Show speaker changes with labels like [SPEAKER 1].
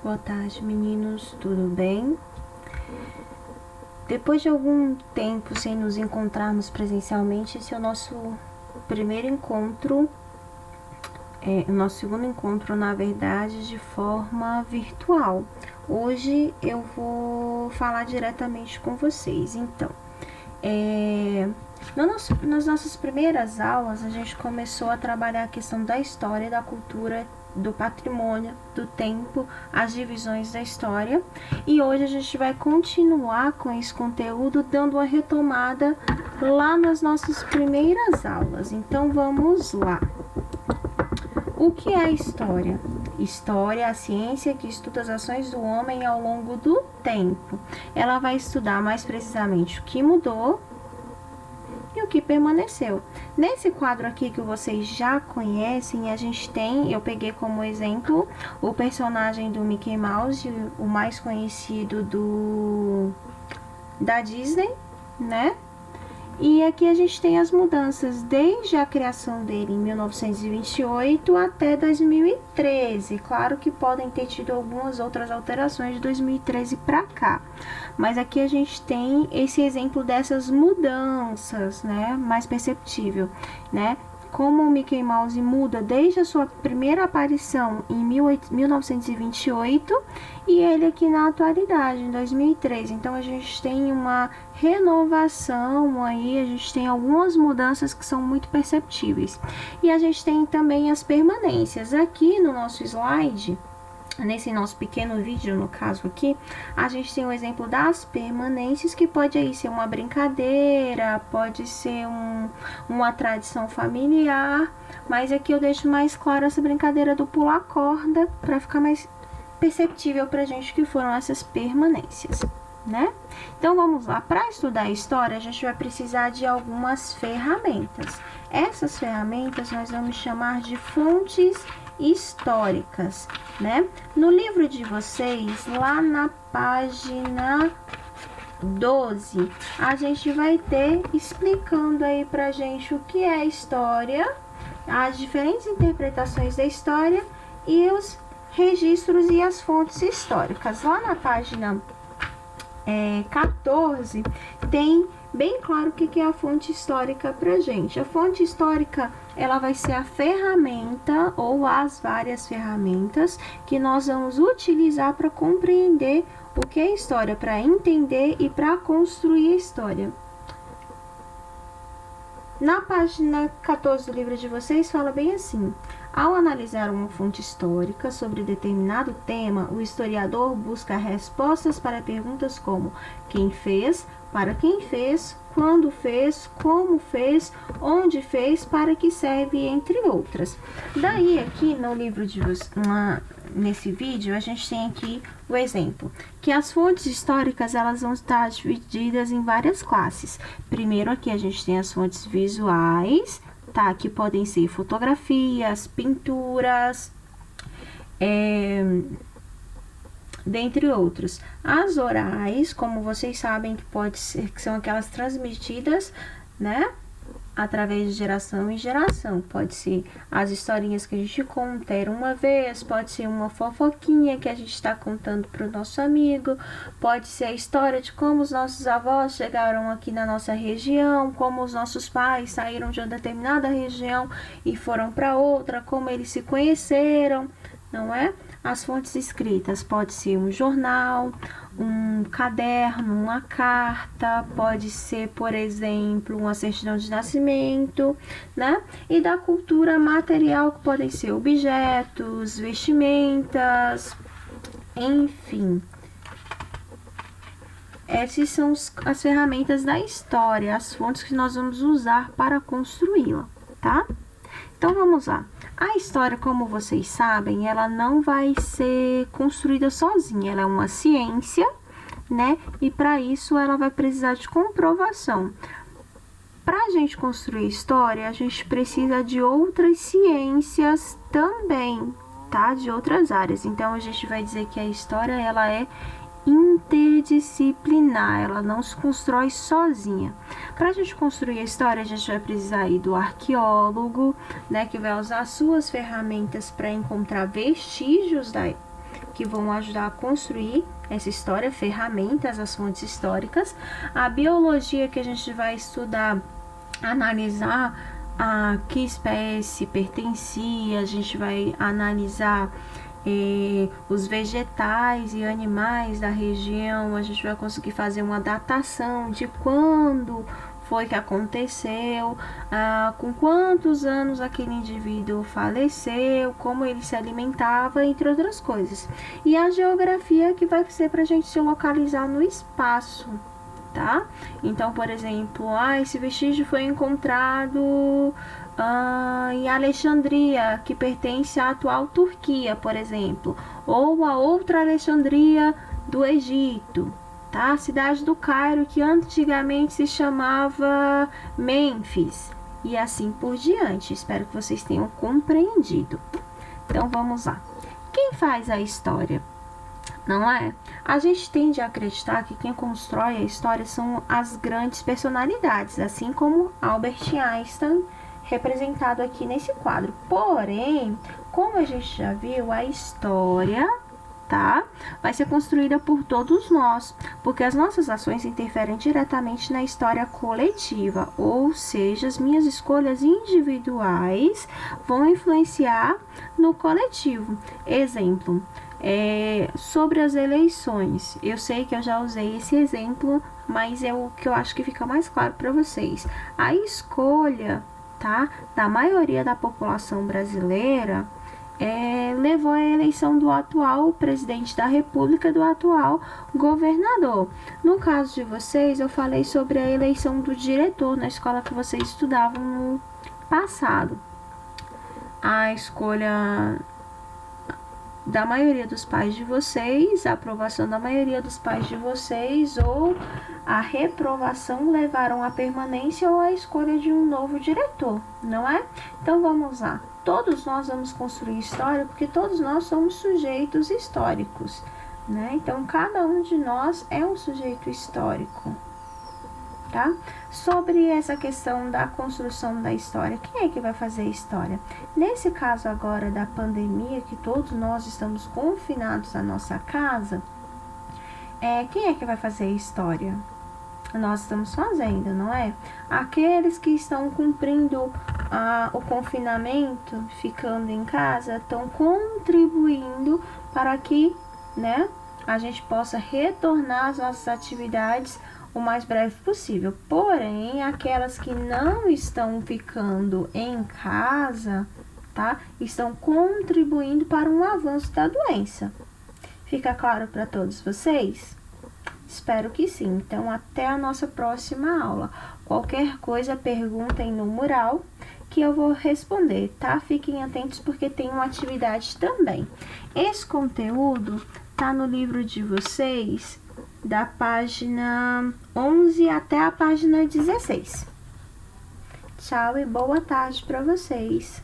[SPEAKER 1] Boa tarde, meninos, tudo bem? Depois de algum tempo sem nos encontrarmos presencialmente, esse é o nosso primeiro encontro, o nosso segundo encontro, na verdade, de forma virtual. Hoje eu vou falar diretamente com vocês. Então, nas nossas primeiras aulas, a gente começou a trabalhar a questão da história, da cultura, do patrimônio, do tempo, as divisões da história. E hoje a gente vai continuar com esse conteúdo, dando uma retomada lá nas nossas primeiras aulas. Então vamos lá. O que é a história? História é a ciência que estuda as ações do homem ao longo do tempo. Ela vai estudar mais precisamente o que mudou e o que permaneceu. Nesse quadro aqui que vocês já conhecem, a gente tem, eu peguei como exemplo o personagem do Mickey Mouse, o mais conhecido da Disney, né? E aqui a gente tem as mudanças desde a criação dele em 1928 até 2013. Claro que podem ter tido algumas outras alterações de 2013 para cá. Mas aqui a gente tem esse exemplo dessas mudanças, né? Mais perceptível, né? Como o Mickey Mouse muda desde a sua primeira aparição em 1928 e ele aqui na atualidade, em 2003. Então, a gente tem uma renovação aí, a gente tem algumas mudanças que são muito perceptíveis. E a gente tem também as permanências. Aqui no nosso slide, nesse nosso pequeno vídeo, no caso aqui, a gente tem um exemplo das permanências, que pode aí ser uma brincadeira, pode ser uma tradição familiar, mas aqui eu deixo mais claro essa brincadeira do pular corda, para ficar mais perceptível pra gente que foram essas permanências, né? Então vamos lá, para estudar a história, a gente vai precisar de algumas ferramentas. Essas ferramentas nós vamos chamar de fontes históricas, né? No livro de vocês, lá na página 12, a gente vai ter explicando aí pra gente o que é história, as diferentes interpretações da história e os registros e as fontes históricas. Lá na página 14, tem bem claro o que é a fonte histórica pra gente. A fonte histórica, ela vai ser a ferramenta ou as várias ferramentas que nós vamos utilizar para compreender o que é história, para entender e para construir a história. Na página 14 do livro de vocês, fala bem assim: ao analisar uma fonte histórica sobre determinado tema, o historiador busca respostas para perguntas como quem fez, para quem fez, quando fez, como fez, onde fez, para que serve, entre outras. Daí, aqui no livro de nesse vídeo, a gente tem aqui o exemplo, que as fontes históricas, elas vão estar divididas em várias classes. Primeiro, aqui a gente tem as fontes visuais, tá? Que podem ser fotografias, pinturas, dentre outros. As orais, como vocês sabem, que são aquelas transmitidas, né, através de geração em geração. Pode ser as historinhas que a gente conta uma vez, pode ser uma fofoquinha que a gente está contando para o nosso amigo, pode ser a história de como os nossos avós chegaram aqui na nossa região, como os nossos pais saíram de uma determinada região e foram para outra, como eles se conheceram, não é? As fontes escritas pode ser um jornal, um caderno, uma carta, pode ser, por exemplo, uma certidão de nascimento, né? E da cultura material, que podem ser objetos, vestimentas, enfim. Essas são as ferramentas da história, as fontes que nós vamos usar para construí-la, tá? Então, vamos lá. A história, como vocês sabem, ela não vai ser construída sozinha, ela é uma ciência, né? E para isso ela vai precisar de comprovação. Para a gente construir história, a gente precisa de outras ciências também, tá? De outras áreas. Então, a gente vai dizer que a história, ela é interdisciplinar, ela não se constrói sozinha. Para a gente construir a história, a gente vai precisar aí do arqueólogo, né, que vai usar suas ferramentas para encontrar vestígios que vão ajudar a construir essa história, ferramentas, as fontes históricas. A biologia, que a gente vai estudar, analisar a que espécie pertencia, a gente vai analisar os vegetais e animais da região, a gente vai conseguir fazer uma datação de quando foi que aconteceu, com quantos anos aquele indivíduo faleceu, como ele se alimentava, entre outras coisas. E a geografia, que vai ser para a gente se localizar no espaço, tá? Então, por exemplo, esse vestígio foi encontrado em Alexandria, que pertence à atual Turquia, por exemplo, ou a outra Alexandria do Egito, tá? A cidade do Cairo, que antigamente se chamava Mênfis, e assim por diante. Espero que vocês tenham compreendido. Então, vamos lá. Quem faz a história? Não é? A gente tende a acreditar que quem constrói a história são as grandes personalidades, assim como Albert Einstein, representado aqui nesse quadro. Porém, como a gente já viu, a história, tá, vai ser construída por todos nós, porque as nossas ações interferem diretamente na história coletiva, ou seja, as minhas escolhas individuais vão influenciar no coletivo. Exemplo, sobre as eleições. Eu sei que eu já usei esse exemplo, mas é o que eu acho que fica mais claro para vocês. A escolha, tá, da maioria da população brasileira levou à eleição do atual presidente da República, do atual governador. No caso de vocês, eu falei sobre a eleição do diretor na escola que vocês estudavam no passado. A escolha da maioria dos pais de vocês, a aprovação da maioria dos pais de vocês ou a reprovação levaram à permanência ou à escolha de um novo diretor, não é? Então vamos lá. Todos nós vamos construir história porque todos nós somos sujeitos históricos, né? Então cada um de nós é um sujeito histórico, tá? Sobre essa questão da construção da história, quem é que vai fazer a história? Nesse caso agora da pandemia, que todos nós estamos confinados à nossa casa, quem é que vai fazer a história? Nós estamos fazendo, não é? Aqueles que estão cumprindo o confinamento, ficando em casa, estão contribuindo para que, né, a gente possa retornar às nossas atividades o mais breve possível. Porém, aquelas que não estão ficando em casa, tá, estão contribuindo para um avanço da doença. Fica claro para todos vocês? Espero que sim. Então, até a nossa próxima aula. Qualquer coisa, perguntem no mural que eu vou responder, tá? Fiquem atentos porque tem uma atividade também. Esse conteúdo tá no livro de vocês, da página 11 até a página 16. Tchau e boa tarde para vocês.